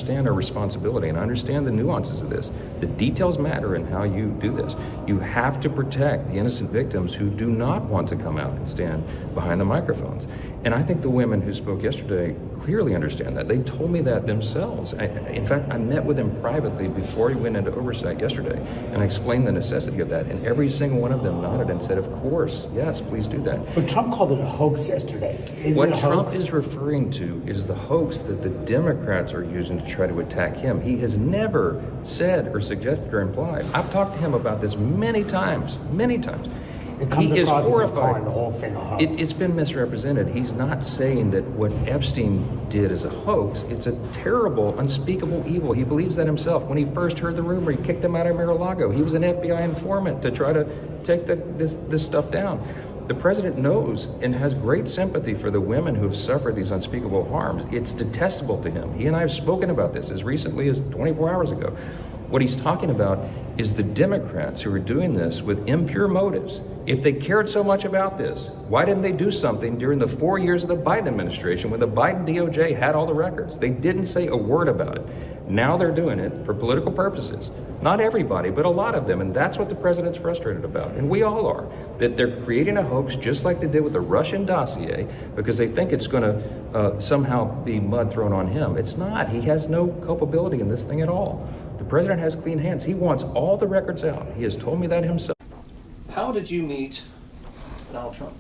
Understand our responsibility, and I understand the nuances of this. The details matter in how you do this. You have to protect the innocent victims who do not want to come out and stand behind the microphones. And I think the women who spoke yesterday clearly understand that. They told me that themselves. In fact, I met with them privately before he went into oversight yesterday, and I explained the necessity of that, and every single one of them nodded and said, of course, yes, please do that. But Trump called it a hoax yesterday. What Trump is referring to is the hoax that the Democrats are using to try to attack him. He has never said or suggested or implied. I've talked to him about this many times, many times. It comes He is across as horrified. calling the whole thing a hoax. It's been misrepresented. He's not saying that what Epstein did is a hoax. It's a terrible, unspeakable evil. He believes that himself. When he first heard the rumor, he kicked him out of Mar-a-Lago. He was an FBI informant to try to take this stuff down. The president knows and has great sympathy for the women who have suffered these unspeakable harms. It's detestable to him. He and I have spoken about this as recently as 24 hours ago. What he's talking about is the Democrats who are doing this with impure motives. If they cared so much about this, why didn't they do something during the 4 years of the Biden administration when the Biden DOJ had all the records? They didn't say a word about it. Now they're doing it for political purposes. Not everybody, but a lot of them, and that's what the president's frustrated about, and we all are, that they're creating a hoax just like they did with the Russian dossier because they think it's going to somehow be mud thrown on him. It's not. He has no culpability in this thing at all. The president has clean hands. He wants all the records out. He has told me that himself. How did you meet Donald Trump?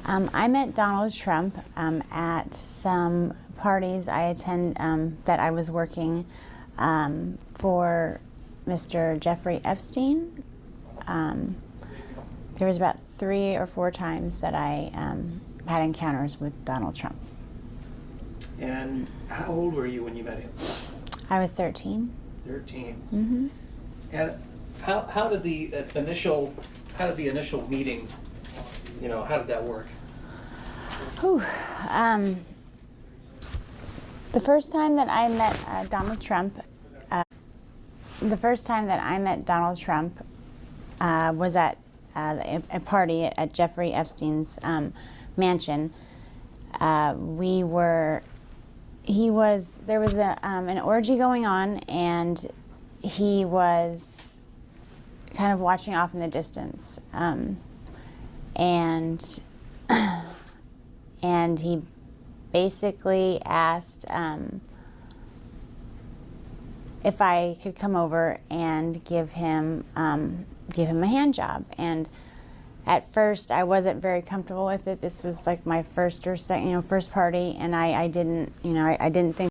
I met Donald Trump at some parties I attend that I was working for Mr. Jeffrey Epstein. There was about 3 or 4 times that I had encounters with Donald Trump. And how old were you when you met him? I was 13. 13. Mm-hmm. And how did the initial meeting, how did that work? Whew. The first time that I met Donald Trump, was at a party at Jeffrey Epstein's mansion. There was an orgy going on, and he was kind of watching off in the distance, and he basically asked if I could come over and give him a hand job. And at first, I wasn't very comfortable with it. This was like my first or second, first party, and I didn't think